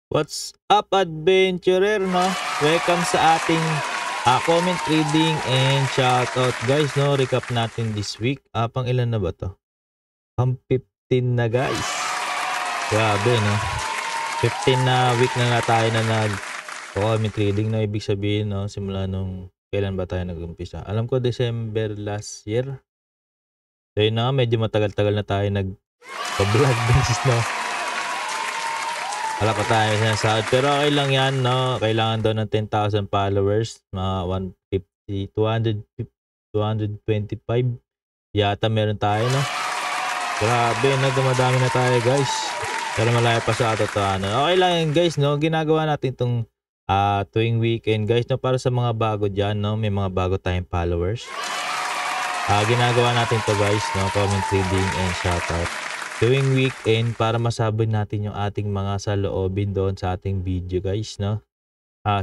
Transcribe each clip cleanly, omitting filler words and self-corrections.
What's up, adventurer, no? Welcome sa ating comment reading and shoutout, guys, no? Recap natin this week. Pang ilan na ba to? Pang 15 na, guys. Grabe, no? 15 na week na tayo na comment reading, no? Ibig sabihin, no? Simula nung kailan ba tayo nag-umpisa? Alam ko December last year. So yun na, medyo matagal-tagal na tayo nag-vlog, guys, no? Wala pa tayo sinasahod. Pero okay lang yan, no? Kailangan daw ng 10,000 followers. Mga 150, 225 yata meron tayo, no? Grabe, no? Dumadami na tayo, guys. Pero malayo pa sa atotohanan. Okay lang yan, guys, no? Ginagawa natin itong tuwing weekend, guys, no? Para sa mga bago dyan, no? May mga bago tayong followers. Ginagawa natin to, guys, no? Comment reading and shoutout tuwing weekend para masabi natin yung ating mga saloobin doon sa ating video, guys, no?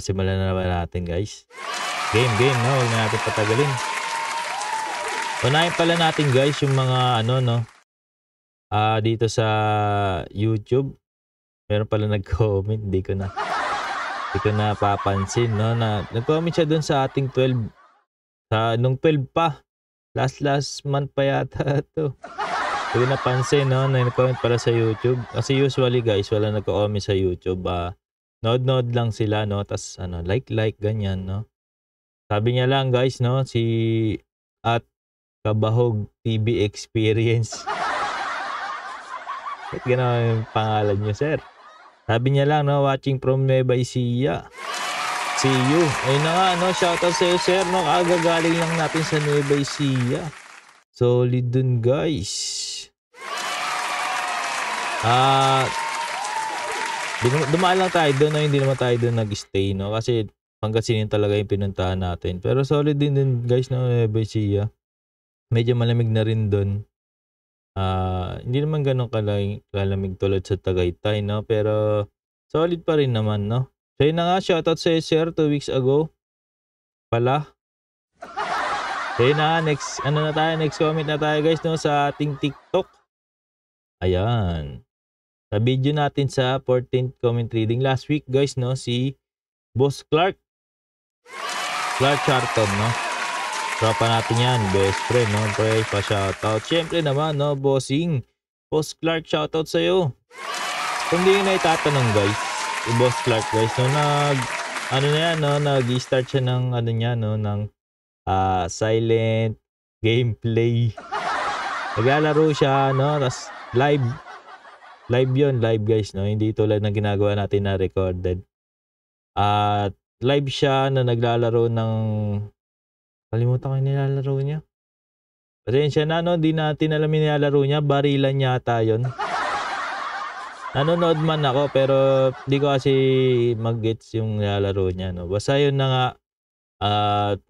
Simulan na naman natin, guys. Game, no? Huwag na natin patagalin. Unahin pala natin, guys, yung mga ano, no? Dito sa YouTube. Meron pala nag-comment, hindi ko na papansin, no? Nag-comment siya doon sa ating 12. Nung 12 pa. Last month pa yata to. Hindi napansin, no? Nag-comment pala sa YouTube. Kasi usually, guys, wala nag-comment sa YouTube. Nod lang sila, no? Tas ano, like, ganyan, no? Sabi niya lang, guys, no? Si at Kabahog TV Experience. Ba't gano'n yung pangalan niyo, sir? Sabi niya lang, no? Watching from Nueva Ecija. See you. Ayun na nga, no? Shoutout sa'yo, sir, no? Kagagaling lang natin sa Nueva Ecija. Solid dun, guys. Dumaan lang tayo doon, no? Hindi naman tayo doon nag-stay, no? Kasi Pangasinan talaga yung pinuntahan natin. Pero solid din, guys, no? Nueva Ecija. Medyo malamig na rin doon. Hindi naman ganun kalamig tulad sa Tagaytay, no? Pero solid pa rin naman, no? So yun na nga, shoutout sa sir 2 weeks ago pala. So yun na nga, next comment na tayo, guys, no? Sa ating TikTok. Ayan. Sa video natin sa 14th comment reading last week, guys, no? Si Boss Clark Charton, no? Tropa natin yan, best friend, no? Pre, pa-shoutout. Siyempre naman, no? Bossing. Boss Clark, shoutout sa'yo. Kung di na itatanong, guys, si Boss Clark, guys, no? Nag-start siya ng, ng silent gameplay. Naglalaro siya, no? Tapos live yun, guys, no? Hindi tulad ng ginagawa natin na recorded. Live siya na naglalaro ng, kalimutan ko yung nilalaro niya. Pasensya na, no? Di natin alam yung nilalaro niya. Barilan yata yun. Nanonood man ako, pero di ko kasi mag-gets yung nilalaro niya, no? Basta yun na nga.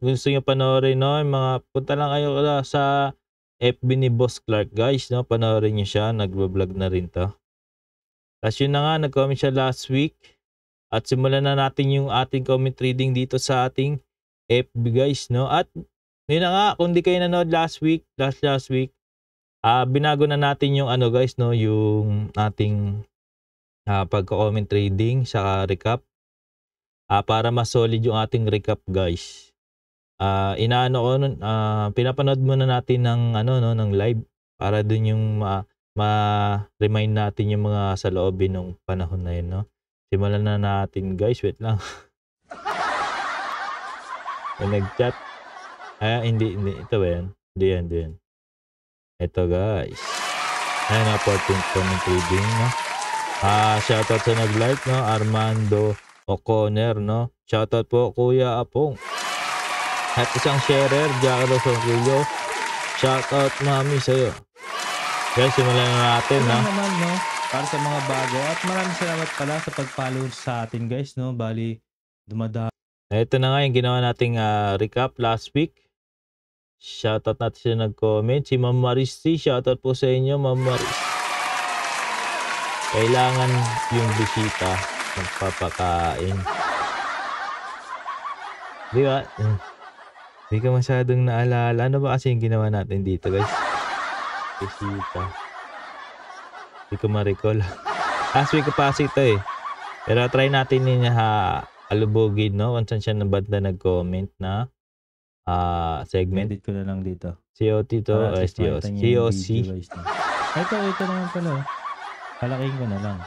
Gusto nyo panoorin, no? Punta lang kayo sa FB ni Boss Clark, guys, no? Panoorin nyo siya. Nagbablog na rin to. Tapos yun na nga, nag-comment siya last week. At simulan na natin yung ating comment reading dito sa ating FB, guys, no? At yun na nga, kung di kayo nanood last week, binago na natin yung guys, no? Yung ating pagko-comment reading sa recap. Para mas solid yung ating recap, guys. Pinapanood muna natin ng live para dun yung ma-remind natin yung mga saloobin ng panahon na yun, no? Simulan na natin, guys. Wait lang. May nag-chat. Hindi. Ito ba yan? Hindi yan. Ito, guys. Ayan na, 14th comment reading, no? Shoutout sa nag-like, no? Armando O'Connor, no? Shoutout po, Kuya Apong. At isang sharer, Jack Rosario. Shoutout, mami, sa'yo. Guys, simulan na natin, no? Naman, no? Para sa mga bago. At maraming salamat pala sa pag-follow sa atin, guys, no? Bali, dumadami. Ito na nga yung ginawa nating recap last week. Shoutout natin siya nag-comment. Si Ma'am Maris C. Shoutout po sa inyo, Ma'am Maris. Kailangan yung bisita magpapakain. Di ba? Hindi ka masyadong naalala. Ano ba kasi yung ginawa natin dito, guys? Bisita. Hindi ko ma-recall. Last week pa kasi ito eh. Pero try natin din alubugin, no? Kung saan siya na banda nag-comment na segment. Edit ko na lang dito. COT to, Para at least makita COC. niyo yung video guys. No? Ito naman pala. Palaking ko na lang.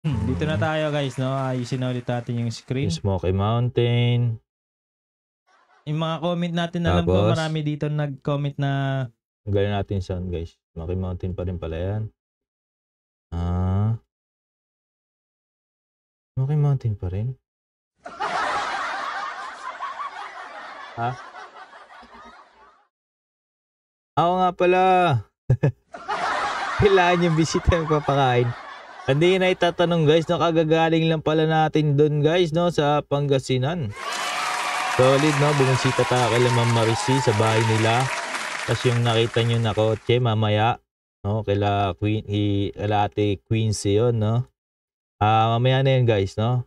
Dito na tayo guys, no? Ayusin na ulit natin yung screen. Yung Smoky Mountain. Yung mga comment natin, alam ko marami dito nag-comment na galing natin sound guys. Smoky Mountain pa rin pala yan. Smoky Mountain pa rin. Ako nga pala. Kailangan yung bisita yung papakain. Hindi na itatanong guys, no? Kagagaling lang pala natin doon guys, no? Sa Pangasinan. Solid, no? Bumisita tayo kay Ma'am Marisi sa bahay nila. Tapos yung nakita nyo na kotse mamaya, no? Kaila Ate Quincy yun, no? Mamaya na yan guys, no?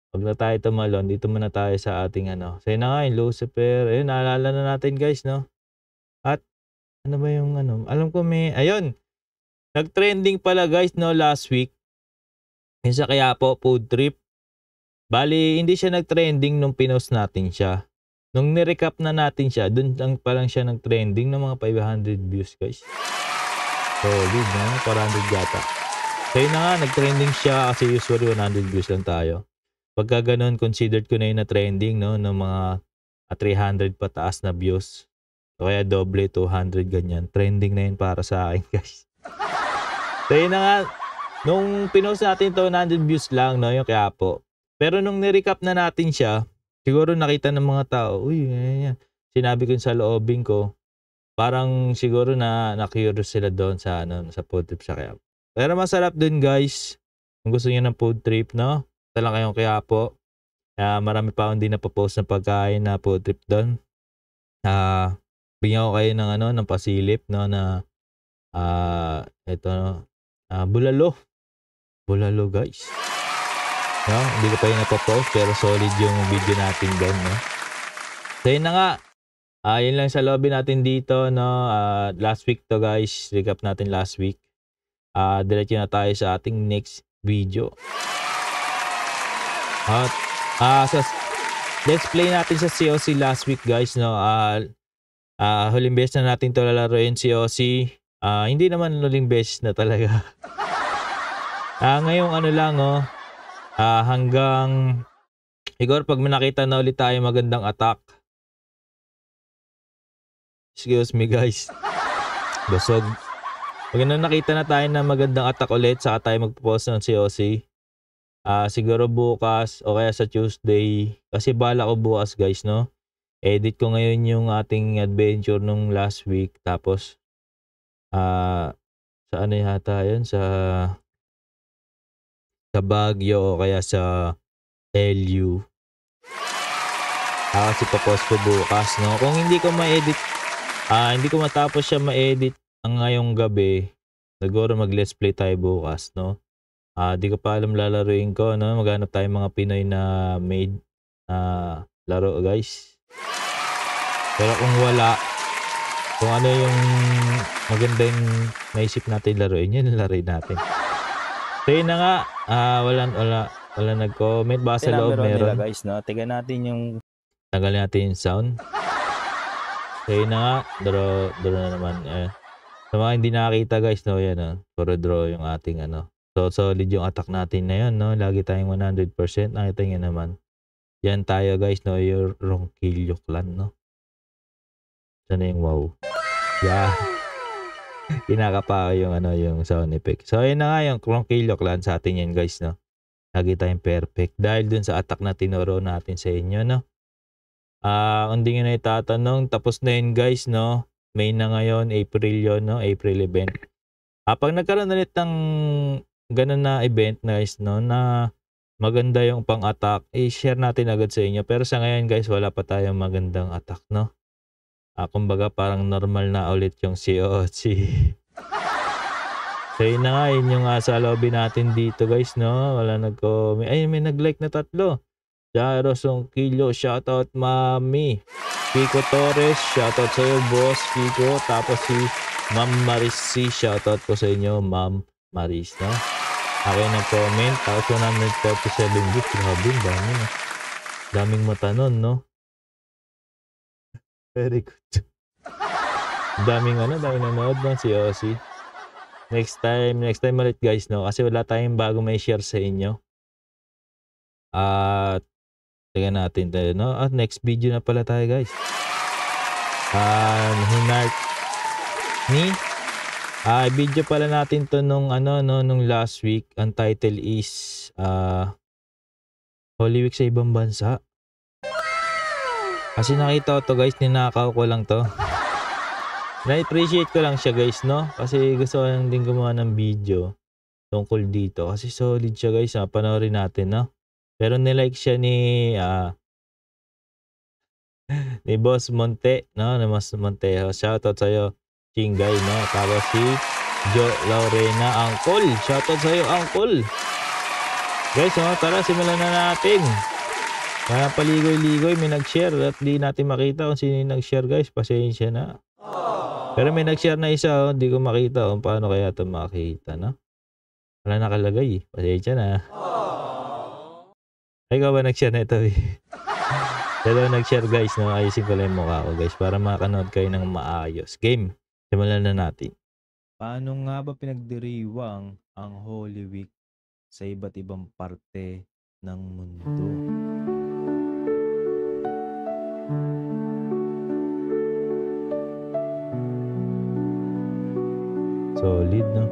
Huwag na tayo tumalon. Dito muna tayo sa ating ano. Sa'yo na nga yung Lucifer. Ayun, naalala na natin guys, no? At ano ba yung ano? Alam ko ayun. Nag-trending pala guys, no? Last week. Yung sa Quiapo food trip. Bali, hindi siya nag-trending nung pinost natin siya. Nung nirecap na natin siya, dun lang palang siya nag-trending ng mga 500 views guys. Solid, no? 400 yata. So yun na nga, nag-trending siya kasi usually 100 views lang tayo. Pagka ganun, considered ko na yun na trending, no? Ng mga 300 pataas na views. O kaya doble, 200, ganyan. Trending na yun para sa akin, guys. So yun na nga, nung pinost natin to 100 views lang, no? Yung Quiapo. Pero nung nirecap na natin siya, siguro nakita ng mga tao, uy, yan. Sinabi ko sa loobing ko, parang siguro na-curious sila doon sa food trip sa Quiapo. Pero masarap dun, guys. Kung gusto niyo ng food trip, no? Lang kayong Quiapo. Marami pa akong hindi napopost na pagkain na food trip doon. Bigyan ko kayo ng ng pasilip, no, na ito, no, bulalo. Bulalo guys. No, hindi ko pa yun napopost pero solid yung video natin doon, no. So yun na nga. Yun lang sa lobby natin dito, no. Last week to guys. Recap natin last week. Diretso na tayo sa ating next video. Let's play natin sa COC last week guys, no. Huling beses na natin to lalaroin COC. Hindi naman huling beses na talaga. Ngayong lang, hanggang siguro pag nakita na ulit tayo magandang attack. Excuse me guys. Busog. Pag nakita na tayo na magandang attack ulit, saka tayo magpo-post ng COC. Siguro bukas o kaya sa Tuesday. Kasi bala ko bukas guys, no. Edit ko ngayon yung ating adventure nung last week. Tapos sa ano yata yun? Sa Baguio o kaya sa LU. Kasi papost ko bukas, no. Kung hindi ko ma-edit, hindi ko matapos siya ma-edit ang ngayong gabi, siguro mag-let's play tayo bukas, no. Di ko pa alam lalaruin ko, no? Maghanap tayo mga Pinoy na made laro guys. Pero kung wala, kung ano yung magandang naisip natin laruin, yun laruin natin. So yun na nga, wala nag-comment. Baka sa loob meron. Nila, guys, no? Tignan natin yung tanggalin natin yung sound. So yun na nga, draw na naman. Sa mga hindi nakakita guys, no? Yan, puro draw yung ating So, solid yung attack natin na yun, no? Lagi tayong 100%. Nakita nyo naman. Yan tayo, guys, no? Yung Ronquillo clan, no? Sana yung wow. Yeah. Kinakapa yung, yung sound effect. So, yun na nga yung Ronquillo clan sa atin yan, guys, no? Lagi tayong perfect. Dahil dun sa attack na tinuro natin sa inyo, no? Hindi nyo na itatanong. Tapos na yun, guys, no? May na ngayon, April yun, no? April event. Pag nagkaroon ulit ng ganun na event guys, no, na maganda yung pang-attack, i-share natin agad sa inyo. Pero sa ngayon guys, wala pa tayong magandang attack, no. Kumbaga parang normal na ulit yung COC. So yun na nga, yun yung sa lobby natin dito guys, no. Wala nag-comment. Ay, may nag-like na 3. Jaro Ronquillo, shoutout mami. Kiko Torres, shoutout sa'yo boss Kiko. Tapos si Ma'am Marisi, shoutout po sa inyo ma'am. Maris, no? Akin ang comment. Tapos 137 views. Grabe, dami na. Daming mata nun, no? Very good. daming nanood, no? Si Ozzy. Next time ulit guys, no? Kasi wala tayong bago may share sa inyo. At tingnan natin tayo, no? At next video na pala tayo guys. Hinart ni video pala natin to nung last week. Ang title is Holy Week sa ibang bansa. Kasi nakita ko to guys, ninakaw ko lang to. Na-appreciate ko lang siya guys, no? Kasi gusto ko lang din gumawa ng video tungkol dito. Kasi solid siya guys, panoorin natin, no? Pero nilike siya ni Boss Monte, no? Ni Boss Montejo. Shoutout sa'yo, Chingay, no? Tapos si Jo Laurena, Uncle. Shoutout sa'yo, Uncle. Guys, no? Tara, simulan na natin. Kaya paligoy-ligoy, may nag-share at di natin makita kung sino yung nag-share guys. Pasensya na. Pero may nag-share na isa, hindi ko makita kung paano kaya ito makita, no? Wala nakalagay, pasensya na. Ay, ikaw ba nag-share na ito? Dalawa nag-share guys, no? Ayusin ko lang yung mukha ko guys para makanood kayo ng maayos. Game, simulan na natin. Paano nga ba pinagdiriwang ang Holy Week sa iba't ibang parte ng mundo? Solid, no?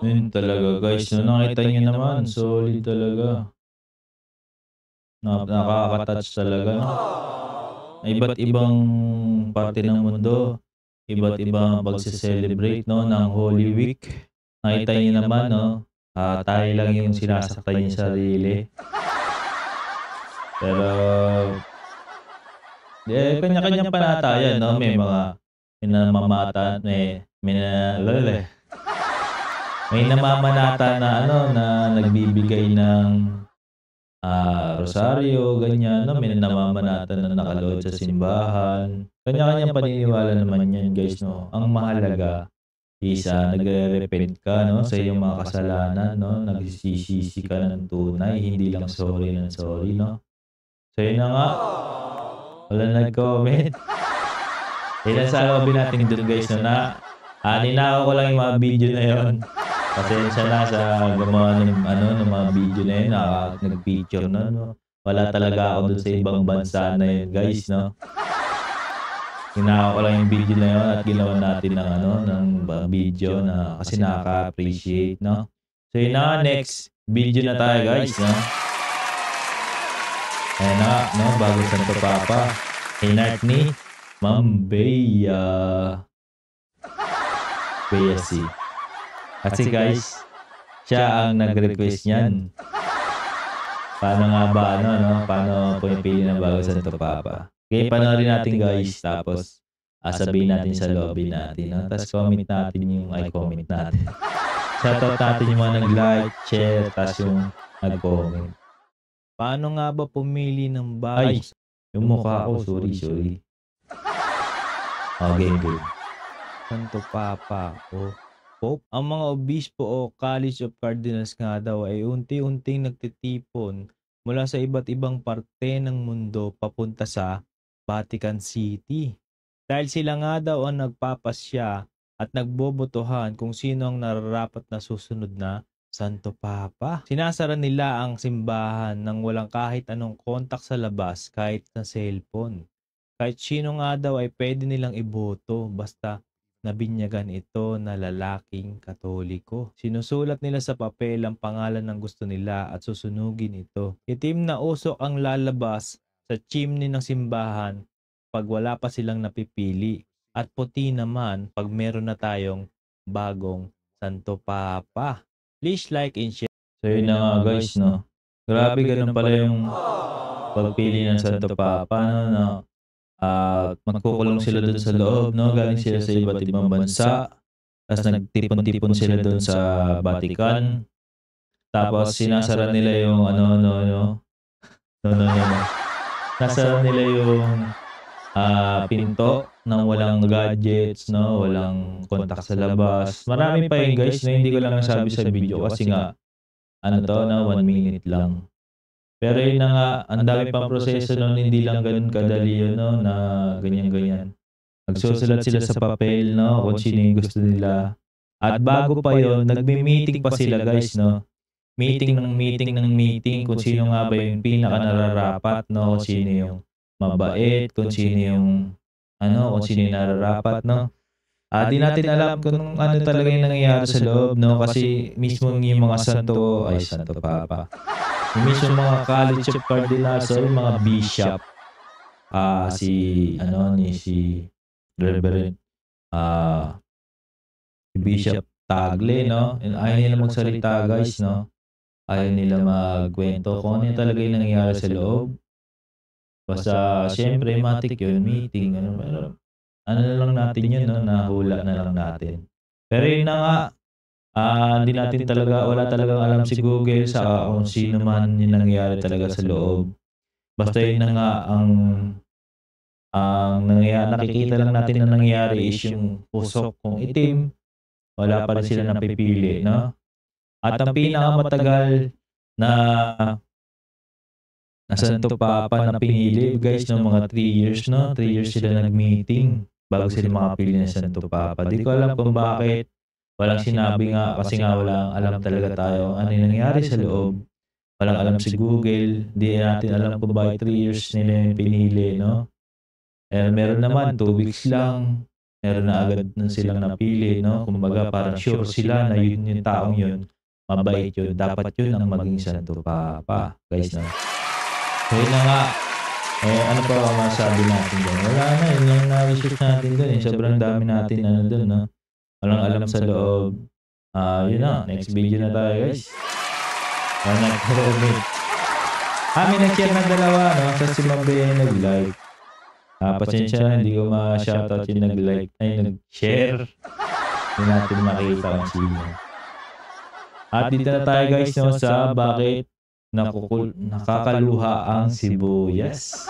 Yun talaga guys, no? Nakita nyo naman, solid talaga. Nakaka-touch talaga, no? Iba't ibang parte ng mundo, iba't ibang pagse-celebrate, no, ng Holy Week. Nakita nyo naman, no? Tayo lang yung sinasaktan yung sarili. Pero kanya-kanyang panatayan, no? May mga minamamatan, may namamanata na na nagbibigay ng rosaryo, ganyan, no? May namamanata na nakalood sa simbahan. Kanya-kanyang paniniwala naman yan, guys, no? Ang mahalaga is nagre-repent ka, no, sa iyong mga kasalanan, no? Nagsisisi ka ng tunay, hindi lang sorry ng sorry, no? So yun na nga. Wala nag-comment. Ilan sa lobby natin doon, guys, no, na ninakaw ko lang yung mga video na yon. Pasensya na sa gumawa ng mga video na yun, nag-picture na, no? Wala talaga ako dun sa ibang bansa na yun, guys, no? Hinaka ko lang yung video na yun at ginawa natin ng video na kasi nakaka-appreciate, no? So yun na, next video na tayo, guys, no? Ayan na, no? Bago Santo Papa, hinart ni Ma'am Bea. Bea C. Kasi guys, siya ang nag-request niyan. Paano nga ba, paano pumipili ng bago Santo Papa? Okay, panoorin natin guys, tapos sabihin natin sa lobby natin, no? Tapos comment natin yung comment natin. Shoutout natin yung mga nag-like, share, tapos yung nag-comment. Paano nga ba pumili ng bago? Ay, yung mukha ko, sorry. Okay, good. Santo Papa o Pope. Ang mga obispo o College of Cardinals nga daw ay unti-unting nagtitipon mula sa iba't ibang parte ng mundo papunta sa Vatican City. Dahil sila nga daw ang nagpapasya at nagbobotohan kung sino ang nararapat na susunod na Santo Papa. Sinasara nila ang simbahan nang walang kahit anong kontak sa labas, kahit na cellphone. Kahit sino nga daw ay pwede nilang iboto basta nabinyagan ito na lalaking Katoliko. Sinusulat nila sa papel ang pangalan ng gusto nila at susunugin ito. Itim na usok ang lalabas sa chimney ng simbahan pag wala pa silang napipili. At puti naman pag meron na tayong bagong Santo Papa. Please like and share. So yun na nga guys, no? Grabe, ganun pala yung pagpili ng Santo Papa, no? Magkukulong sila dun sa loob, no? Galing sila sa iba't ibang bansa. Tapos nagtipon-tipon sila dun sa Vatican. Tapos sinasara nila yung nasara nila yung pinto nang walang gadgets, no? Walang contact sa labas. Marami pa yun guys, na hindi ko lang nasabi sa video kasi nga 1 minute lang. Pero yun na nga, ang dami pang proseso nun, hindi lang ganun kadali yun, no? Na ganyan-ganyan. Nagsusulat sila sa papel, no? Kung sino yung gusto nila. At bago pa yun, nagmi-meeting pa sila guys, no? Meeting kung sino nga ba yung pinaka nararapat, no? Kung sino yung mabait, kung sino yung kung sino yung nararapat, no? Di natin alam kung ano talaga yung nangyayari sa loob, no? Kasi mismo yung mga Santo Papa. Yung mismo mga College of Cardinals, so yung mga bishop, si Reverend, Bishop Tagle, no? Ayaw nila magsalita guys, no? Ayaw nila magkwento kung ano talaga yung nangyayari sa loob. Basta, syempre, matik yun, meeting, ano na lang natin yun, no? Nahula na lang natin. Pero yun na nga, hindi natin talaga, wala talagang alam si Google sa kung sino man yung nangyayari talaga sa loob. Basta yun na nga, ang nangyayari, nakikita lang natin na nangyayari is yung usok kung itim, wala pa rin sila napipili, no? At ang pinakamatagal na Santo Papa na pinili, guys, no, mga 3 years, no? 3 years sila nag-meeting bago sila makapili ng Santo Papa. Di ko alam kung bakit. Walang sinabi nga, kasi nga walang alam talaga tayo ano yung nangyari sa loob. Walang alam si Google. Di natin alam kung bakit 3 years nila yung pinili, no? Meron naman 2 weeks lang. Meron na agad na silang napili, no? Kumbaga parang sure sila na yun yung taong yun. Mabait yun. Dapat yun ang maging Santo Papa. Guys, no? So yun na nga. Ano pa ang masabi natin doon? Wala na. Yun lang na-research natin doon. Sobrang dami natin doon, no? Walang alam sa loob. Yun na. Next video na tayo, guys. Nag-comment. May nag-share ng dalawa, no? Sa si Mabe nag-like. Pasensya na, hindi ko ma-shoutout yung nag-like. Nag-share. Hindi natin makita ang sino. At dito na tayo, guys, no? Sa bakit nakakaluha ang sibuyas.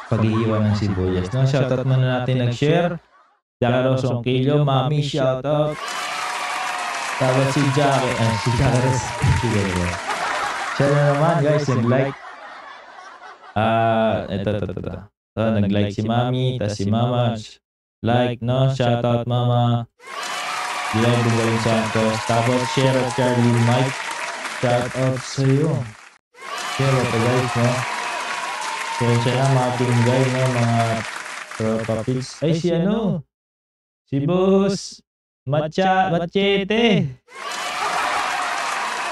Pag-iiwan ng sibuyas. No? Shoutout muna natin nag-share. Jackaros Ongkillo, Mami, shoutout. Tapos si Jackaros. Siya na naman guys, nag-like. Ito. Nag-like si Mami, tapos si Mama. Like, no? Shoutout Mama. Diyan Bugaling Santos. Tapos share at Charlie Mike. Shoutout sa iyo. Share at guys, no? Siya na mga pinggay, no? Mga tropapis. Ay, si ano? Si Boss Machete.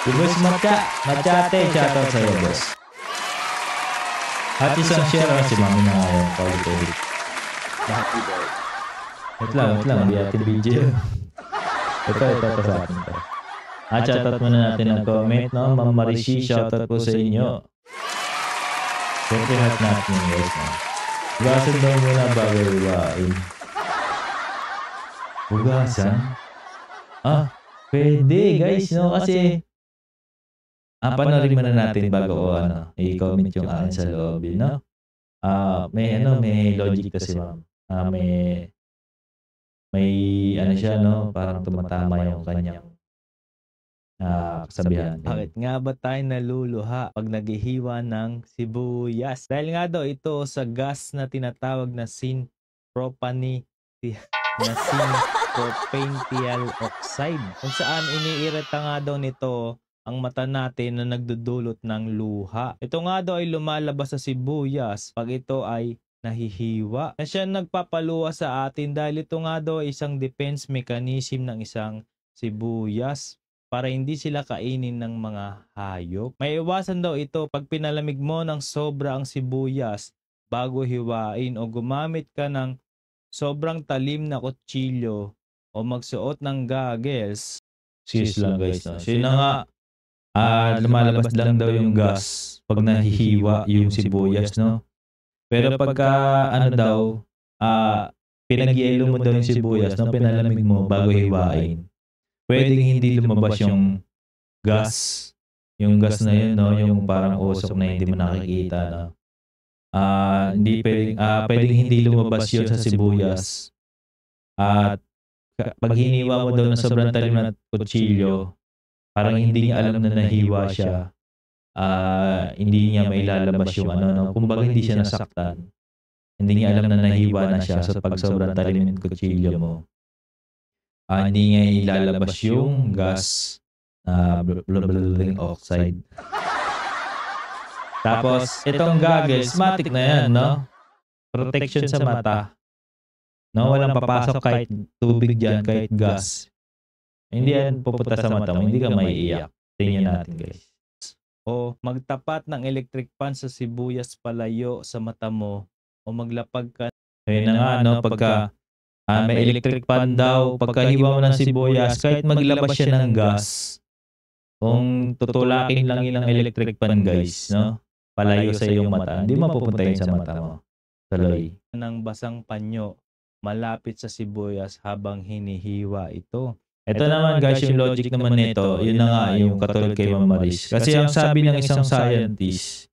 Si Boss Machete. Shoutout sa'yo, boss. At isang share si Mami na ngayon. Paulit-ulit. Wait lang. Di atin video. Ito sa atin to. At shoutout muna natin ang comment, no? Ma'am Marishi, shoutout po sa inyo. Siyempre heart natin yung guys, no? Hugasan daw muna bago iwain. Hugasan? Pwede guys, no? Kasi panoorin muna natin bago i-comment yung akin sa loob, no? May logic kasi ma'am. May siya, no? Parang tumatama yung kanyang kasabihan. Bakit nga ba tayo naluluha pag naghihiwa ng sibuyas? Dahil nga daw ito sa gas na tinatawag na synpropanethial oxide, kung saan iniirita nga daw nito ang mata natin na nagdudulot ng luha. Ito nga daw ay lumalabas sa sibuyas pag ito ay nahihiwa na siya nagpapaluwa sa atin dahil ito nga daw ay isang defense mechanism ng isang sibuyas para hindi sila kainin ng mga hayop. May iwasan daw ito pag pinalamig mo ng sobra ang sibuyas bago hiwain o gumamit ka ng sobrang talim na kutsilyo o magsuot ng goggles. Sis lang guys, no? So yun na nga, lumalabas lang daw yung gas pag nahihiwa yung sibuyas, no? Pero pagka ano daw, pinag-yelo mo daw yung sibuyas, no? Pinalamig mo bago hiwain, pwedeng hindi lumabas yung gas. Yung gas na yun, no? Yung parang usok na hindi mo nakikita, no? Hindi pwedeng hindi lumabas yun sa sibuyas. At pag hiniwa mo daw ng sobrang talim na kutsilyo, parang hindi niya alam na nahiwa siya. Hindi niya mailalabas yung ano, no? Kumbaga hindi siya nasaktan. Hindi niya alam na nahiwa na siya sa pag sobrang talim ng kutsilyo mo. Hindi niya ilalabas yung gas na blubberbling oxide. Tapos, itong goggles, matik na yan, no? Protection sa mata. No, walang papasok kahit tubig dyan, kahit gas. Hindi yan pupunta sa mata mo, hindi ka maiiyak. Tingnan natin, guys. O magtapat ng electric fan sa sibuyas palayo sa mata mo o maglapag ka. Kaya na nga, no, pagka may electric fan daw, pagkahiwa mo ng sibuyas, kahit maglabas siya ng gas, kung tutulakin lang yun ng electric fan, guys, no, palayo sa iyong mata, hindi mapupunta yun sa mata mo. Tuloy. Ng basang panyo malapit sa sibuyas habang hinihiwa ito. Ito naman guys, yung logic naman nito, yun na nga yung katulad kay Ma'am Maris. Kasi ang sabi ng isang scientist,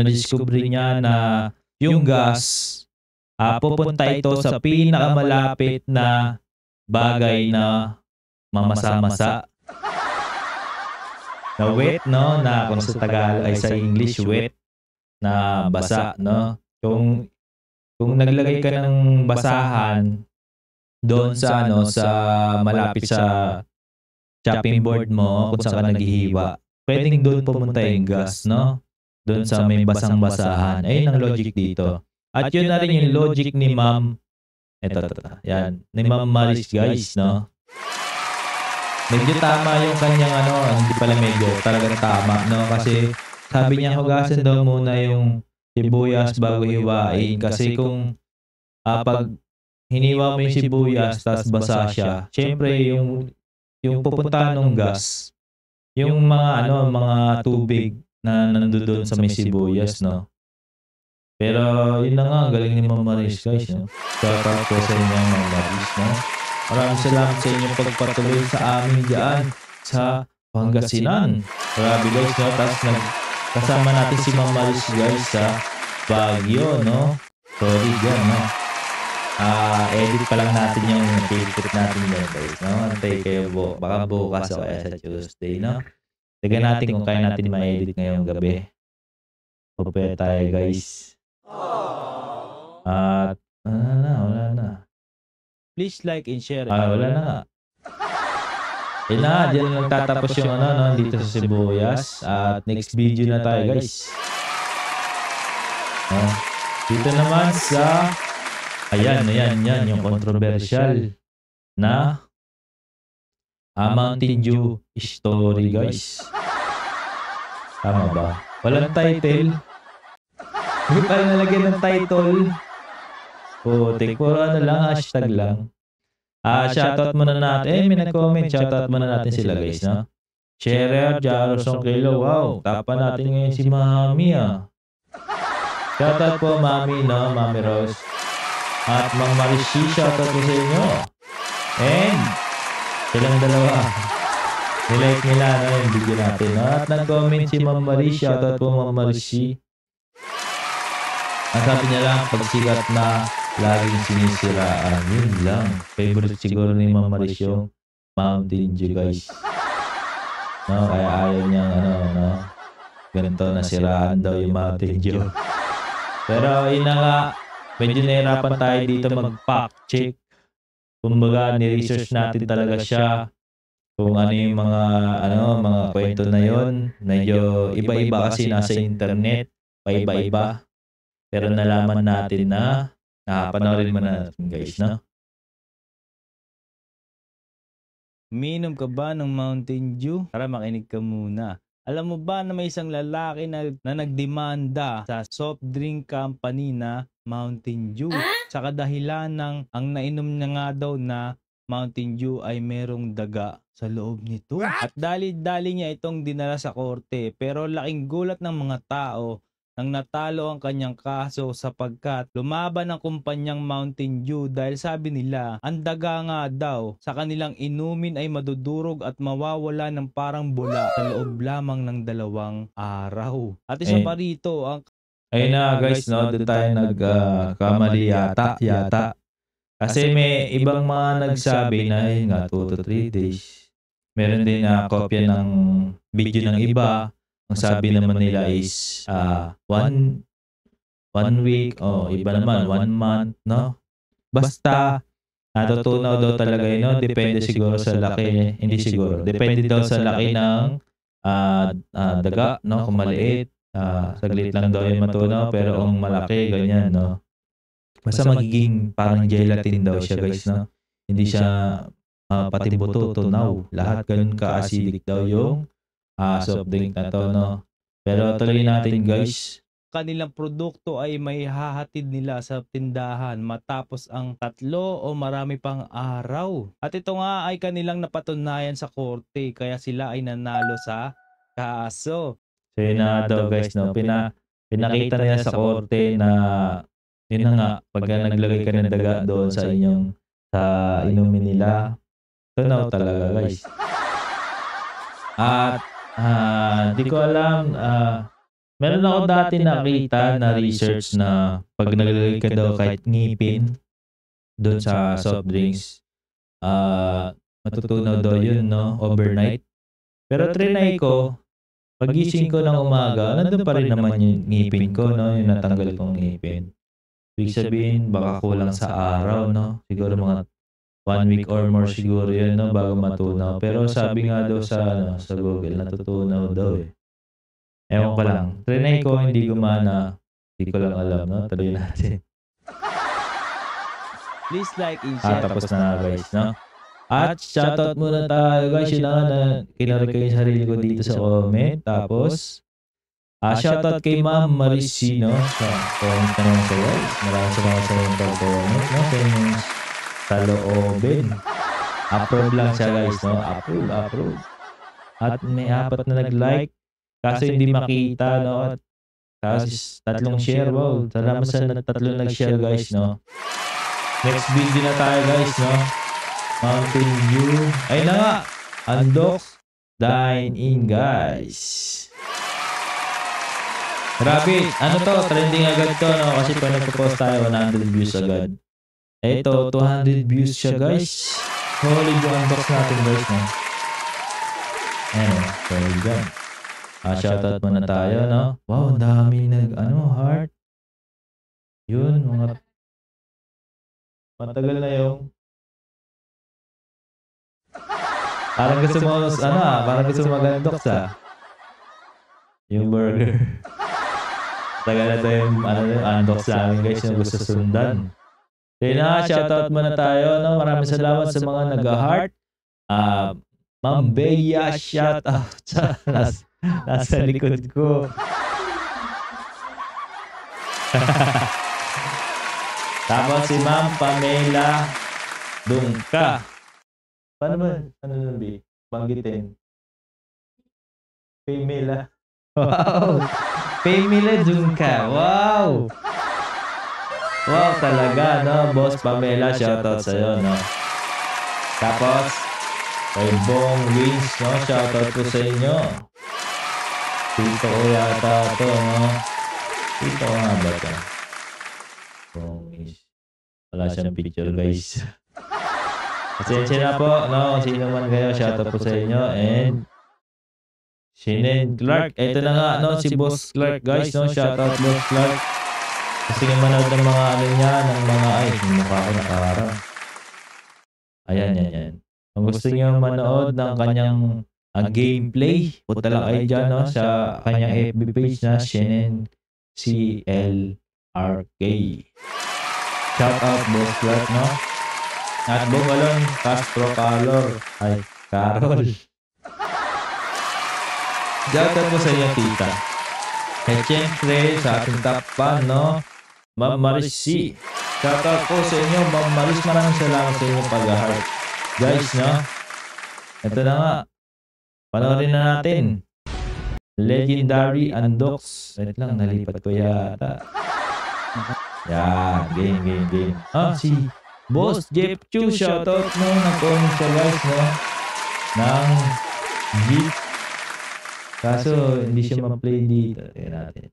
discover niya na yung gas, pupunta ito sa pinakamalapit na bagay na mamasa-masa. Na wet, no? Na kung sa Tagalog ay sa English, wet. Na basa, no? Kung naglagay ka ng basahan doon sa sa malapit sa chopping board mo kung saan ka naghihiwa, pwedeng doon pumunta yung gas, no? Doon sa may basang-basahan. Ayun ang logic dito. At yun na rin yung logic ni Ma'am, yan, ni Ma'am Maris, guys, no? Medyo tama yung kanyang hindi pala medyo, talagang tama, no? Kasi sabi niya hugasan daw muna yung sibuyas bago hiwain kasi kung pag hiniwa mo yung sibuyas tapos basa siya, syempre yung pupunta ng gas, yung mga tubig na nandoon sa may sibuyas, no? Pero yun na nga, galing ni Ma'am Maris, guys, no? Shout out po sa inyo, Ma'am Maris, no? Maraming salamat sa inyong pagpatuloy sa amin dyan sa Pangasinan. Grabe, guys, no? Tapos kasama natin si Ma'am Maris, guys, sa Baguio, no? Sorry dyan, no? Edit pa lang natin yung nakikit natin dyan, guys, no? Antay kayo baka bukas o kaya sa Tuesday, no? Tignan natin kung kaya natin ma-edit ngayong gabi. Pupaya tayo, guys. At wala na. Please like and share. Wala na nga. Yun na, dyan lang tatapos yung dito sa sibuyas. At next video na tayo, guys. Dito naman sa ayan, yung controversial na Mountain Dew story, guys. Tama ba? Walang title. Hindi pa rin nalagyan ng title. Puro lang, hashtag lang. Shoutout muna natin. May nag-comment. Shoutout muna natin sila, guys, no? Sherer, Jarosong Kilo. Wow, tapa natin ngayon si Mami, Shoutout po, Mami, no? Mami Rose. At Mang Marishi, shoutout po sa inyo. And silang dalawa. Nilike nila, no? Yung video natin, no? At nag-comment si Ma'am Marishi. Shoutout po, Ma'am Marishi. Ang sabi niya lang, pagsikat na laging sinisiraan. Yun lang. Favorite siguro ni Ma'am Maris yung Mountain Dew, guys. No, kaya ayaw niya, ganito nasiraan daw yung Mountain Dew. Pero yun na nga, medyo nahirapan tayo dito mag-fact check. Kumbaga, ni-research natin talaga siya. Kung ano yung mga kwento na yon. Medyo iba-iba kasi nasa internet. Paiba-iba. Pero nalaman natin na panoorin mo na natin guys, no? Minom ka ba ng Mountain Dew? Tara makinig ka muna. Alam mo ba na may isang lalaki na nagdemanda sa soft drink company na Mountain Dew sa kadahilan ng ang nainom niya nga daw na Mountain Dew ay merong daga sa loob nito. At dali-dali niya itong dinala sa korte, pero laking gulat ng mga tao nang natalo ang kanyang kaso sapagkat lumaban ang kumpanyang Mountain Dew dahil sabi nila ang daga nga daw sa kanilang inumin ay madudurog at mawawala ng parang bula sa loob lamang ng 2 araw. At isa pa rito, ang ayun na guys, no, doon tayo nagkamali yata. Kasi may ibang mga nagsabi na yun nga 2 to 3 days. Meron din na kopya ng video ng iba. Ang sabi naman nila is 1 week o iba naman 1 month, no? Basta natutunaw daw talaga yun, no? Depende siguro sa laki, hindi siguro. Depende daw sa laki ng daga, no? Kung maliit, saglit lang daw yung matunaw, pero kung malaki, ganyan, no? Basta magiging parang gelatin daw siya, guys, no? Hindi siya pati buto, tunaw. Lahat ganun ka-acidic daw yung soft drink na to, no? Pero tuloy natin, guys. Kanilang produkto ay may hahatid nila sa tindahan matapos ang 3 o marami pang araw. At ito nga ay kanilang napatunayan sa korte kaya sila ay nanalo sa kaso. So yun na daw guys, no? Pinakita nila sa korte na yun na nga, pag naglagay ka ng daga doon sa inumin nila, tunaw talaga guys. At di ko alam, meron ako dati nakita na research na pag naglagay ka daw kahit ngipin doon sa soft drinks, matutunaw daw yun, no? Overnight. Pero trinay ko, pagising ko ng umaga, nandun pa rin naman yung ngipin ko, no? Yung natanggal kong ngipin. Ibig sabihin, baka kulang sa araw, no? Siguro mga 1 week or more siguro yun, no? Bago matunaw. Pero sabi nga daw sa Google, natutunaw daw eh. Ewan ko lang. Trinay ko, hindi gumana. Hindi ko lang alam, no? Tuloy natin. Please like and share. Tapos na guys, no? At shoutout muna tayo guys. Yun na kinarek ko yung sarili ko dito sa comment. Tapos, shoutout kay Ma'am Marisi, no? Sa comment na naman siya guys. Maraming salamat sa yung pag-comment, no? Sa yung saloobin. Approve lang siya guys, no? Approve. At may 4 na nag-like. Kaso hindi makita, no? At tapos 3 share, wow. Salamat sa 3 nag-share guys, no? Next video na tayo guys, no? Mountain Dew. Ay na nga! Undox Dine In guys. Grabe, ano to? Trending agad to, no? Kasi pag nagpo-post tayo, 100 views agad. Ito, 200 views siya guys. Solid yung unbox natin guys, no? Ayan, solid yan. Shoutout muna tayo, no? Wow, ang dami heart. Yun, mga matagal na yung parang gusto mo, parang gusto mo mag-unbox, yung burger. Tagal na tayo yung unbox namin guys, yung gusto sundan. Kaya na, shoutout muna tayo, no? Maraming salamat sa mga nag-heart. Ma'am Bea, shoutout sa nasa likod ko. Tapos si Ma'am Pamela Dungka. Paano ba? Ano nabi? Banggitin. Pamela. Wow! Pamela Dungka. Wow! Wow talaga, no? Boss Pamela, shoutout sa'yo, no? Tapos, kay Bong Wins, no? Shoutout po sa inyo. Tito ko yata ito, no? Tito ko nga ba ito? Bong Wins. Wala siyang picture, guys. Pasensya na po, no? Kung sino man kayo, shoutout po sa inyo. And Shinen Clark. Ito na nga, no? Si Boss Clark, guys, no? Shoutout Boss Clark. Kasi nga manood ng mga ano niya, ng mga mukha ko nakaharap. Ayan. Kung gusto niyo manood ng kanyang gameplay, punta lang kayo dyan, no? Sa kanyang FB page na Shinen CL RK. Shout out Boss Clark, no? At Bungalon, Castro Carol. Ay, Carol. Shout out po sa inyo, tita. At syempre, sa ating top fan, no? Ma'am Maris C. Shout out po sa inyo, Ma'am Maris. Maraming salamat sa inyong pag-heart. Guys, no? Ito na nga. Panoorin na natin. Legendary Undox. Wait lang, nalipat ko yata. Yan, game. Si Boss Jeff Chu, shoutout no, nag-comment siya guys, no? Ng Jeep. Kaso, hindi siya ma-play dito. Tignan natin.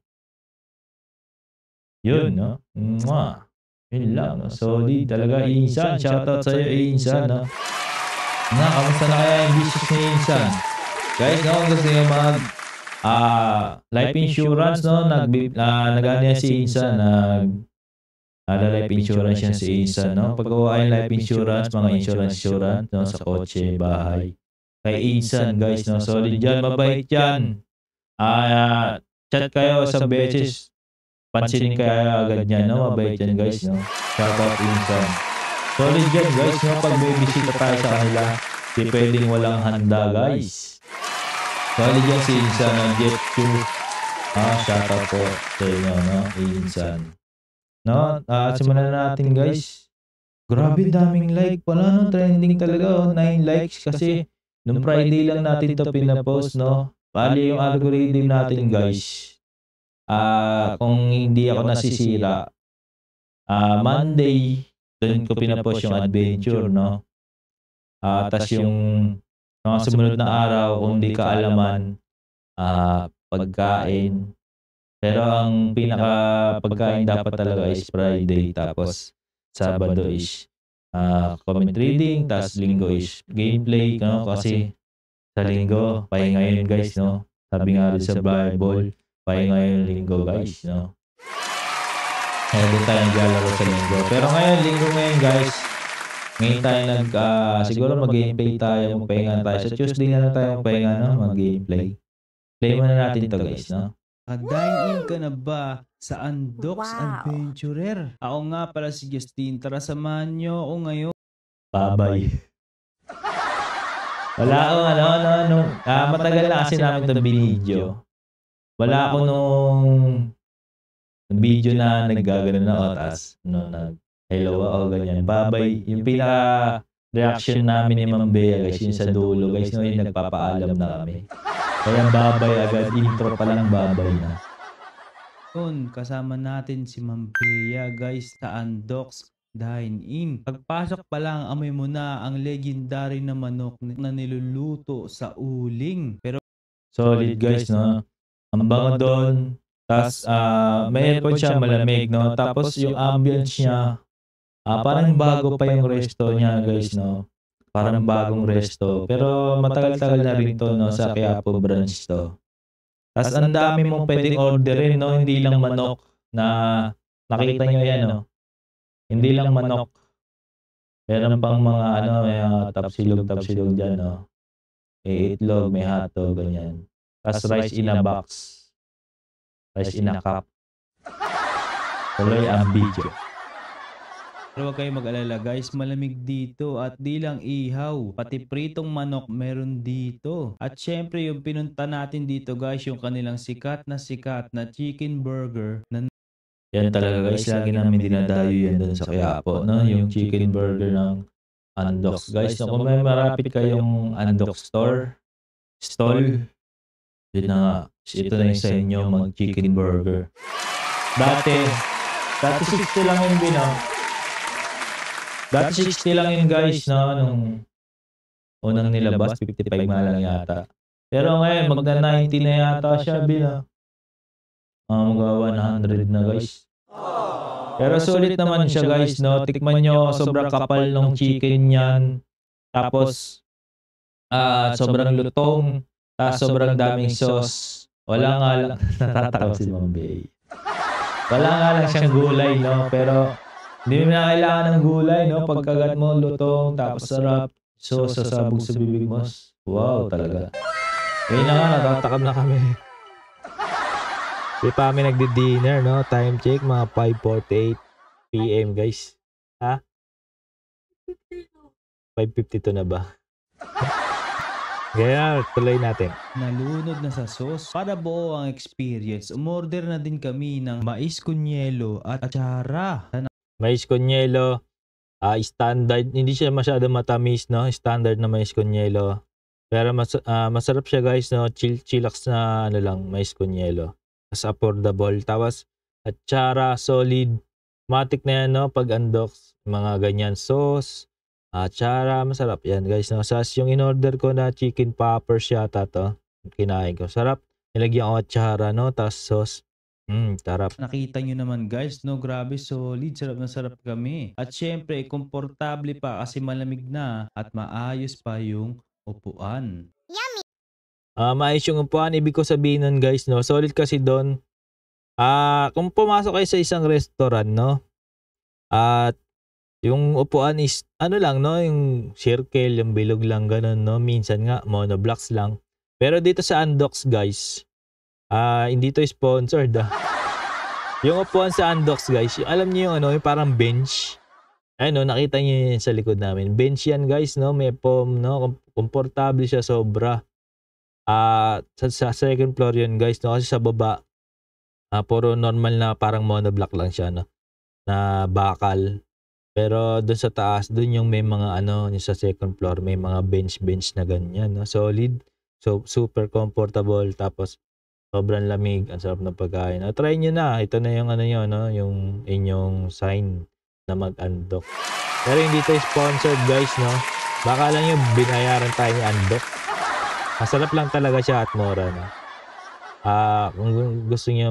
Yun, no? Mwah. Yun lang, no? Solid talaga, Insan. Shoutout sa'yo, Insan, no? Nga, kamusta na kaya yung business ni Insan? Guys, no, kung gusto nyo mag life insurance, no? Nag-ano yan si Insan, life insurance yan si Insan, no? Pagkawa yung life insurance, mga insurance, no? Sa kotse, bahay. Kay Insan, guys, no? Solid yan, mabait yan. Chat kayo sa beses. Pansinin kayo agad yan, no? Mabait yan, guys, no? Shout out Insan. Solid yan, guys, no? Pag may bisita tayo sa kanila, di pwedeng walang handa, guys. Solid yan si Insan ng Jet 2. Shout out po sa inyo, no? Insan. No? Simulan na natin, guys. Grabe, daming like. Wala nung trending talaga, 9 likes. Kasi, nung Friday lang natin ito pinapost, no? Bali yung algorithm natin, guys. Kung hindi ako nasisira, Monday, doon ko pinapost yung adventure, no? Tas yung mga sumunod na araw, kung di kaalaman, pagkain. Pero ang pinaka pagkain dapat talaga is Friday, tapos Sabado is comment reading, tapos Linggo is gameplay, no? Kasi sa Linggo, pahinga yun, guys, no? Sabi nga rin sa Bible, pahinga yun Linggo, guys, no? Kaya doon tayo naglalaro sa Linggo. Pero ngayon, Linggo ngayon, guys, ngayon tayo siguro mag-gameplay tayo, magpahinga tayo. Sa Tuesday na lang tayo magpahinga, no? Mag-gameplay. Play muna natin to, guys, no? Dine-in ka na ba sa Undox Adventurer? Ako nga pala si Justin. Tara, samahan nyo ako ngayon. Babay. Wala akong matagal na kasi namin itong binidyo. Wala ako nung video na naggagano na otas. Hello ako, ganyan. Babay. Yung pinaka-reaction namin ni Ma'am Bea, guys, yung sa dulo, guys, no, yung nagpapaalam na kami. Kaya babay agad, intro pa lang babay na. Yun, kasama natin si Ma'am Bea, guys, sa Undox Dine-in. Pagpasok pa lang, amoy mo na ang legendary na manok na niluluto sa uling. Pero solid, guys, no? Ang bango doon. Tapos, may aircon siya, malamig, no? Tapos, yung ambience niya, parang bago pa yung resto niya, guys, no? Parang bagong resto. Pero matagal-tagal na rin to, no? Sa Quiapo branch to. Tapos, ang dami mong pwedeng orderin, no? Hindi lang manok na nakita nyo yan, no? Hindi lang manok. Meron pang mga, may tapsilog dyan, no? May itlog, may hotdog, ganyan. Tapos, rice in a box. Rice in a cup. Tuloy ang video. Pero huwag kayong mag-alala, guys, malamig dito at di lang ihaw, pati pritong manok meron dito. At syempre yung pinunta natin dito, guys, yung kanilang sikat na chicken burger. Yan talaga, guys, lagi namin dinadayo yan doon sa Quiapo, no? Yung chicken burger ng Undox, guys. So, kung may marapit kayong Undox stall, yun na nga, ito na yung sa inyo mag-chicken burger. Dati 60 lang yung Dati 60 lang yun, guys, no? Nung unang nilabas, 55 nga lang yata. Pero ngayon, magna-90 na yata siya, mag-100 na, guys. Pero sulit naman siya, guys, no? Tikman nyo, sobrang kapal ng chicken yan. Tapos, sobrang lutong. Tapos, sobrang daming sauce. Wala nga lang, natatakot si Ma'am Bea. Wala nga lang siyang gulay, no? Pero, hindi mo na kailangan ng gulay, no? Pagkagat mo, lutong, tapos sarap. So, sasabog sa bibig mo. Wow, talaga. Kaya na nga, natatakam na kami. Di pa kami nagdi-dinner, no? Time check, mga 5:48 PM, guys. Ha? 5:52 na ba? Kaya, tuloy natin. Nalunod na sa sauce. Para buo ang experience, umorder na din kami ng mais con yelo at atsara. Mais con yelo, standard. Hindi siya masyado matamis, no? Standard na mais con yelo. Pero masarap siya, guys, no? Chillax na ano lang, mais con yelo. Mas affordable. Tapos, atsara, solid. Matik na yan, no? Pag undox, mga ganyan sauce. Atsara, masarap yan, guys, no? Sas yung in-order ko na chicken poppers yata to. Kinain ko. Sarap. Nilagyan ko atsara, no? Tapos sauce. Sarap. Nakita nyo naman guys, no? Grabe solid, sarap na sarap kami. At syempre, komportable pa kasi malamig na at maayos pa yung upuan. Maayos yung upuan. Ibig ko sabihin nun, guys, no? Solid kasi doon. Kung pumasok kayo sa isang restaurant, no? At yung upuan is, ano lang, no? Yung circle, yung bilog lang, ganun, no? Minsan nga, monoblocks lang. Pero dito sa Andox, guys, hindi to sponsored, Yung upuan sa Andox, guys, alam niyo yung ano, yung parang bench. Ayun, no? Nakita niyo yun sa likod namin. Bench yan, guys, no? May foam, no? Komportable siya sobra. Sa second floor yun, guys, no? Kasi sa baba, puro normal na parang monoblock lang siya, no? Na bakal. Pero doon sa taas, doon yung may mga ano, yung sa second floor, may mga bench na ganyan, no? Solid. So, super comfortable. Tapos, sobrang lamig. Ang sarap ng pagkain. Try nyo na. Ito na yung ano nyo, no? Yung inyong sign na mag-undock. Pero hindi ito sponsored, guys, no? Baka lang yung binayaran tayo ni undock. Masarap lang talaga siya at mura, no? Kung gusto nyo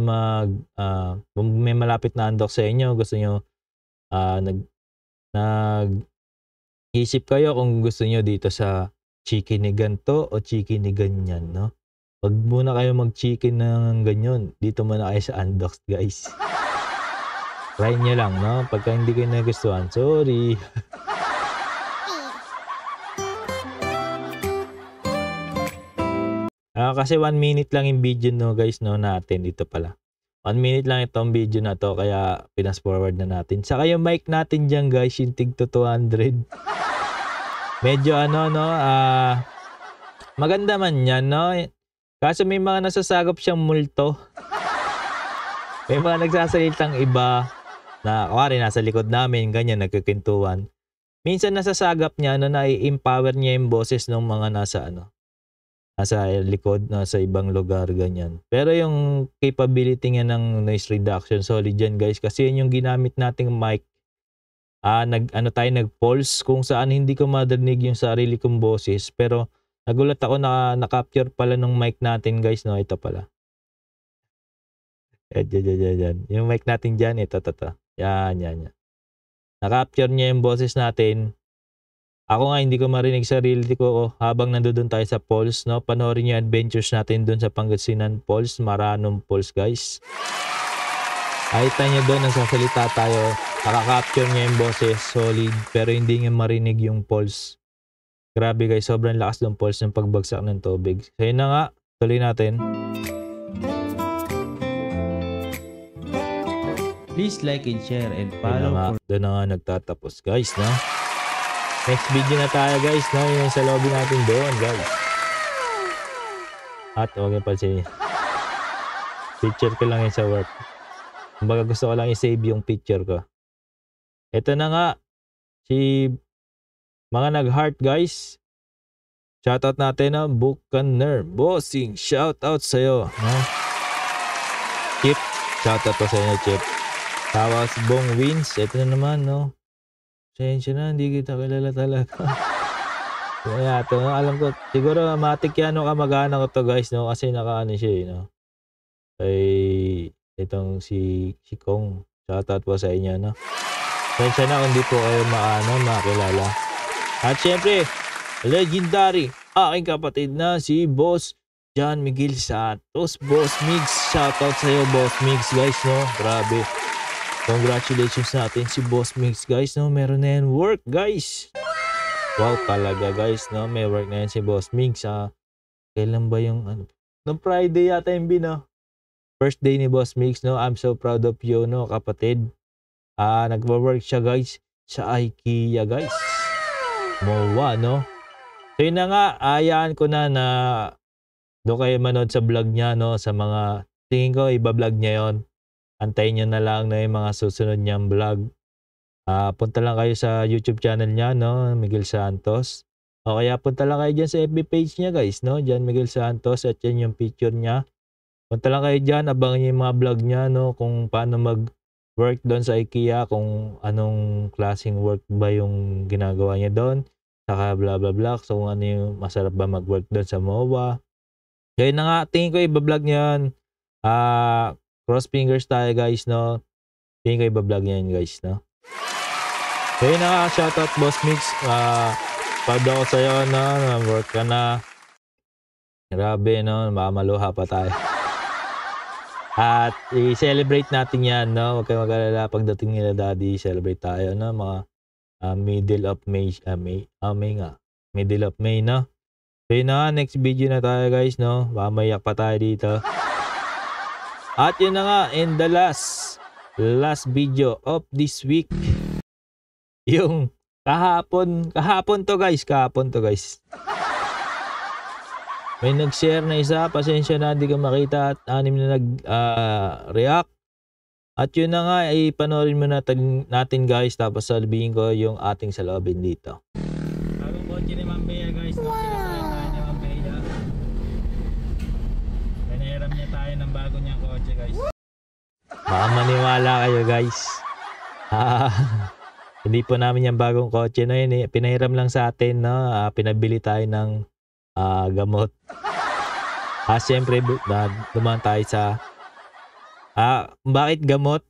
kung may malapit na undock sa inyo, gusto nyo nag-isip kayo kung gusto nyo dito sa chicken ni ganto o chicken ni ganyan, no? Wag muna kayo mag-chicken ng ganyan. Dito muna kayo sa Andox, guys. Try nyo lang, no? Pagka hindi kayo nagustuhan, sorry. Kasi 1 minute lang yung video, no, guys, no, natin dito pala. 1 minute lang itong video na to, kaya pinas forward na natin. Saka yung mic natin dyan, guys, yung tig to 200. Medyo ano, no, maganda man yan, no. Kaso may mga nasasagap siyang multo. May mga nagsasalitang iba na, kuwari, nasa likod namin, ganyan, nagkikintuan. Minsan nasasagap niya, no, na-empower niya yung boses ng mga nasa likod, nasa ibang lugar, ganyan. Pero yung capability niya ng noise reduction, solid yan, guys. Kasi yun yung ginamit nating mic. Nag-pulse kung saan hindi ko madarinig yung sarili kong boses. Pero nagulat ako na na-capture pala ng mic natin, guys, no? Ito pala. Yan. Yung mic natin dyan, ito. Yan. Na-capture niya yung boses natin. Ako nga hindi ko marinig sarili ko habang nandoon tayo sa Falls, no? Panoorin niyo adventures natin doon sa Pangasinan Falls, Maranong Falls, guys. Nakita niyo doon nagsasalita tayo, nakaka-capture niya yung boses, solid, pero hindi niya marinig yung pulse. Grabe, guys, sobrang lakas ng pulse ng pagbagsak ng tubig. So yun na nga, tuloy natin. Please like and share and follow. Doon na nga nagtatapos, guys, no? Next video na tayo, guys, no? Yung sa lobby natin doon, guys. At huwag yung pansin. Picture ko lang yun sa work. Kumbaga gusto ko lang i-save yung picture ko. Ito na nga. Si mga nag-heart, guys. Shoutout natin na Bukaner. Bossing, shoutout sa'yo. No? Chip. Shoutout po sa inyo, Chip. Tawas Bong Wins. Ito na naman, no? Sensya na, hindi kita kilala talaga. Kaya ito, no? Alam ko, siguro matik yan, no? Kamag-anak ko to, guys, no? Kasi nakaano siya, no? Ay, itong si Kong. Shoutout po sa inyo, no? Sensya na kung di po kayo makilala. At syempre, legendary, aking kapatid na si Boss John Miguel Santos. Boss Migs, shoutout sa iyo, Boss Migs, guys, no? Grabe. Congratulations natin si Boss Migs, guys, no? Meron na yan work, guys. Wow, talaga, guys, no? May work na yan si Boss Migs. Kailan ba yung, Noong Friday yata yung first day ni Boss Mix, no? I'm so proud of you, no, kapatid. Nagwo-work siya, guys, sa IKEA, guys. MOA, no? So yun na nga, ayaan ko na doon kayo manood sa vlog niya, no? Sa mga, tingin ko, iba-vlog niya yon. Antayin niyo na lang na yung mga susunod niyang vlog. Punta lang kayo sa YouTube channel niya, no? Miguel Santos. O kaya punta lang kayo dyan sa FB page niya, guys, no? Dyan Miguel Santos at yan yung picture niya. Punta lang kayo dyan, abangan niyo yung mga vlog niya, no? Kung paano mag-work doon sa IKEA, kung anong klaseng work ba yung ginagawa niya doon. Saka bla bla bla. So kung ano yung masarap ba mag-work doon sa MOA. Kaya na nga, tingin ko iba-vlog niya yan. Cross fingers tayo, guys, no? Tingin ko iba-vlog niya yan, guys, no? Kaya na nga, shoutout Boss Mix. Proud ako sa'yo, no? Work ka na. Grabe, no? Mamaluha pa tayo. At i-celebrate natin yan, no? Huwag kayo mag-alala pagdating nila daddy, celebrate tayo, no? Mga middle of May, May nga. Middle of May, no? So yun na, next video na tayo, guys, no? Mamayak pa tayo dito. At yun na nga, and the last video of this week. Yung kahapon to, guys. May nag-share na isa, pasensya na hindi ka makita at 6 na nag-react. At yun na nga, ipanoorin mo natin, guys, tapos sabihin ko yung ating saloobin dito. Bagong kotse ni Ma'am Bea, guys. Sinasakyan tayo ni Ma'am Bea. Pinahiram niya tayo ng bago niyang kotse, guys. Baka maniwala kayo, guys. Hindi po namin yung bagong kotse na yun. Pinahiram lang sa atin, no? Pinabili tayo ng gamot. Siyempre, dumaan tayo sa bakit gamot?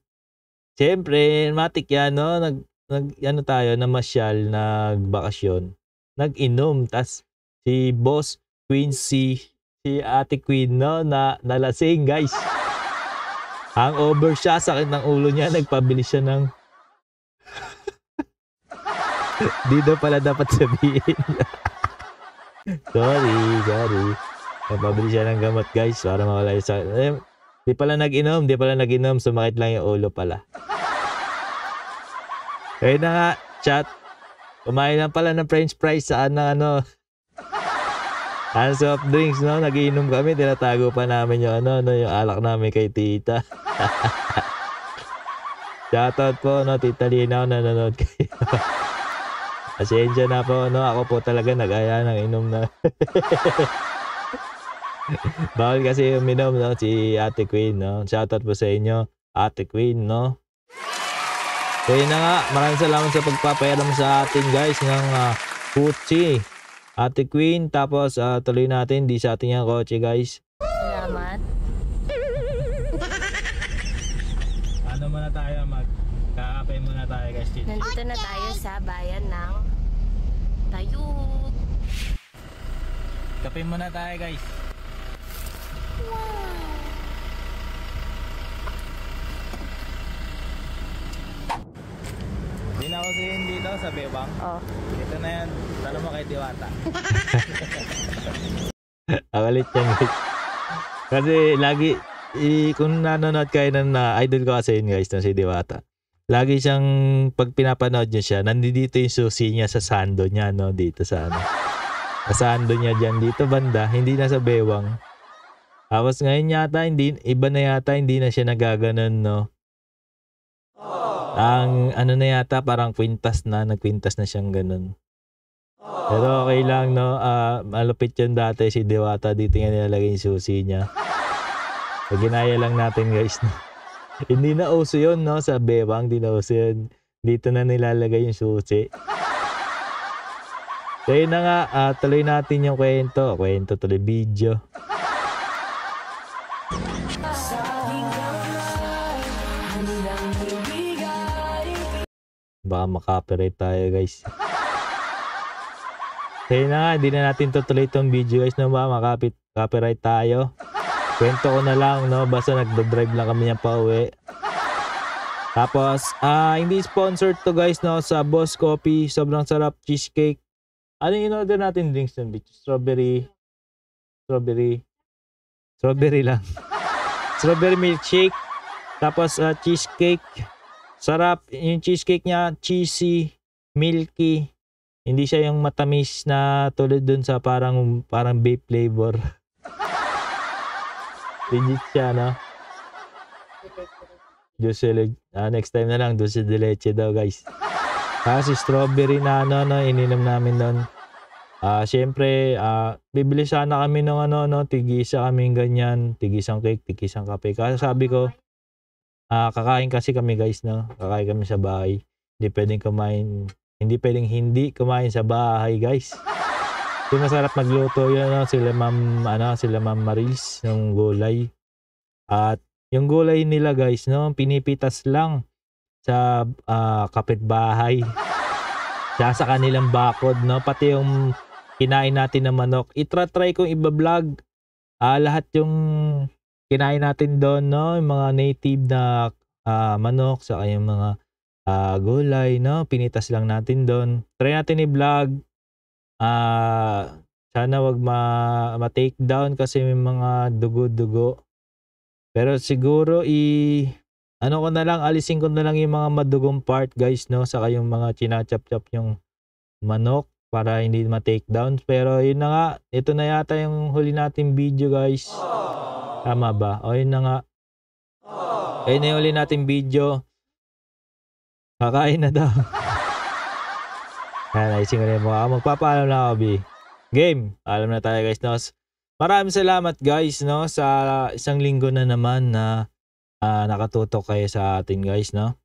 Siyempre, matik yan, no? Ano tayo, namasyal, nagbakasyon. Nag-inom. Tas si Boss Quincy, si Ate Queen, no? Nalasing, guys. Hangover siya, sakit ng ulo niya. Nagpabili siya ng dito pala dapat sabihin. sorry. Nagpabili siya ng gamot, guys, para mawala yung sakit. Di pala nag-inom, sumakit lang yung ulo pala. Kaya na nga, chat. Kumain lang pala ng french fries sa soft drinks, no? Nagiinom kami, tinatago pa namin yung yung alak namin kay tita. Shoutout po, no, Tita Linaw, nanonood kayo. Pasensya na po, no? Ako po talaga nag-aya ng inom na. Bawal kasi uminom, no? Si Ate Queen, no? Shoutout po sa inyo, Ate Queen, no? Kaya na nga, maraming salamat sa pagpapairam sa atin, guys, ng kutsi. Ate Queen, tapos tuloy natin, di sa atin yung kotse, guys. Salamat. Ano muna tayo, magkakapay muna tayo, guys. Nandito na tayo sa bayan ng Tayug. Kape muna tayo, guys. Hindi na ako sihin dito sa Bebang. Ito na yan. Tanong mo kay Diwata. Akalit yan, guys. Kasi lagi, kung nanonood kayo ng idol ko kasi yun, guys, na si Diwata. Lagi siyang, pag pinapanood niya siya, nandito yung susi niya sa sando niya, no? Dito sa sa sando niya dyan, dito banda, hindi na sa bewang. Tapos ngayon yata, iba na yata, hindi na siya nagaganon, no? Ang na yata, parang nagkwintas na siyang ganun. Pero okay lang, no? Malupit yun dati, si Diwata, dito nga nilalagay yung susi niya. So, ginaya lang natin, guys, no? Hindi na uso yun, no? Sa bewang, hindi na uso yun. Dito na nilalagay yung susi. Kaya na nga, tuloy natin yung kwento tuloy video. Baka makapirate tayo, guys. Kaya na nga, hindi na natin tutuloy itong video, guys, no? Baka makapirate tayo. Kwento ko na lang, no? Basta nagdadrive lang kami niyang pauwi. Tapos, hindi sponsored to, guys, no? Sa Boss Coffee, sobrang sarap, cheesecake. Ano yung in-order natin drinks ng beach? Strawberry lang. strawberry milkshake. Tapos cheesecake. Sarap. Yung cheesecake niya, cheesy, milky. Hindi siya yung matamis na tulad dun sa parang vape flavor. Legit siya, no? Next time na lang, dulce de leche daw, guys. Kasi strawberry na ininom namin doon. Siyempre, bibili sana kami ng tig-isa kaming ganyan, tig-isang cake, tig-isang kape. Kasi sabi ko, kakain kasi kami, guys, no? Kakain kami sa bahay. Hindi pwedeng hindi kumain sa bahay, guys. Kasi masarap magluto yun, sila Ma'am Marils ng gulay. At yung gulay nila, guys, no, pinipitas lang sa kapitbahay. Sa kanilang bakod, no, pati yung kinain natin na manok. Itra-try kong iba-vlog lahat yung kinain natin doon, no, yung mga native na manok, saka yung mga gulay, no, pinitas lang natin doon. Try natin i-vlog. Sana wag ma-take down kasi may mga dugo-dugo. Pero siguro alisin ko na lang yung mga madugong part, guys, no, saka yung mga chinachap-chap yung manok para hindi ma-take down. Pero yun na nga, ito na yata yung huli nating video, guys. Tama ba? O yun na nga. Ayun na yung huli nating video. Kakain na daw. Naising ko na yung mukha. Magpapaalam na ako, B. Game. Alam na tayo, guys, no? Maraming salamat, guys, no, sa isang linggo na naman na nakatutok kayo sa atin, guys, no?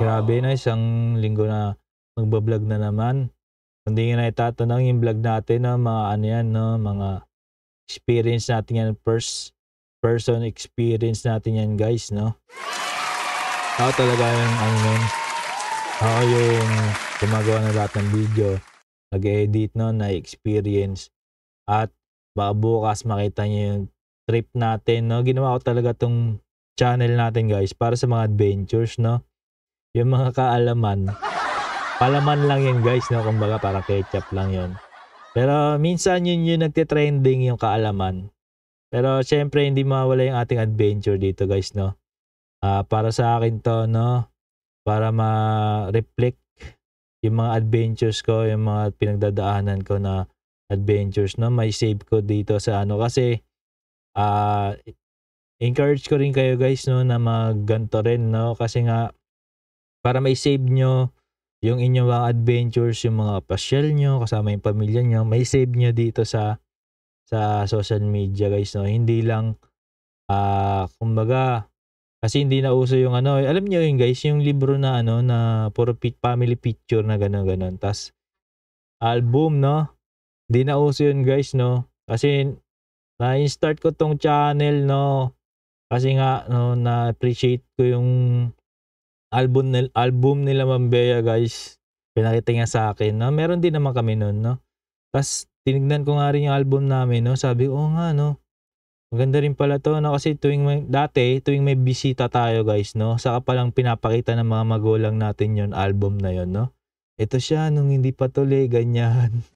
Grabe na, isang linggo na magbablog na naman. Hindi nga na itatanong yung vlog natin, no? Mga mga experience natin yan, first person experience natin yan, guys, no? Ako talaga yung ako yung gumagawa ng lahat ng video, nag-edit, no, na experience. At baka bukas makita niyo yung trip natin, no? Ginawa ko talaga tong channel natin, guys, para sa mga adventures, no? Yung mga kaalaman. Palaman lang yan, guys, no? Kumbaga parang ketchup lang yun. Pero minsan yun yung nagtitrending yung kaalaman. Pero syempre hindi mawala yung ating adventure dito, guys, no? Para sa akin to, no? Para ma-reflect yung mga adventures ko, yung mga pinagdadaanan ko na adventures, no? May save ko dito sa kasi encourage ko rin kayo, guys, no, na magganto rin, no? Kasi nga para may save nyo yung inyong mga adventures, yung mga pasyal nyo kasama yung pamilya nyo, may save nyo dito sa social media, guys, no? Hindi lang kumbaga kasi hindi na uso yung alam niyo yun, guys, yung libro na na puro family picture na gano'n. Tas album, no? Hindi na uso yun, guys, no? Kasi na-start ko tong channel, no? Kasi nga, no, na-appreciate ko yung album nila Ma'am Bea, guys. Pinakita niya sa akin, no? Meron din naman kami noon, no? Tas tinignan ko nga rin yung album namin, no? Sabi ko, nga, no? Maganda rin pala to, no? Kasi tuwing may bisita tayo, guys, no? Saka palang pinapakita ng mga magulang natin yon album na yon, no? Ito siya nung hindi pa tuli, ganyan.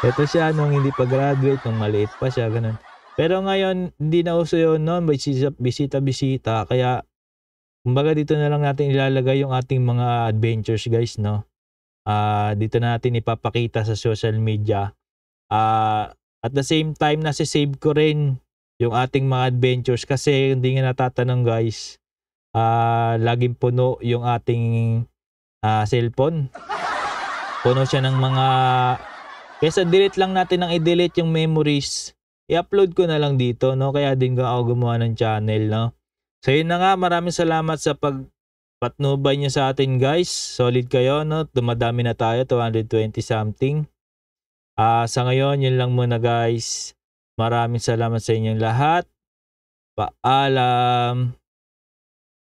Ito siya nung hindi pa graduate, nung maliit pa siya, ganun. Pero ngayon, hindi na uso yun, no? Bisita. Kaya, kumbaga dito na lang natin ilalagay yung ating mga adventures, guys, no? Dito na natin ipapakita sa social media. At the same time, nasi-save ko rin yung ating mga adventures kasi hindi nga natatanong, guys. Laging puno yung ating cellphone. Puno siya ng mga... Kesa delete lang natin ng i-delete yung memories, i-upload ko na lang dito, no? Kaya din ako gumawa ng channel, no? So yun na nga, maraming salamat sa pagpatnubay nyo sa atin, guys. Solid kayo, no? Dumadami na tayo, 220 something. Sa ngayon, yun lang muna, guys. Maraming salamat sa inyong lahat. Paalam.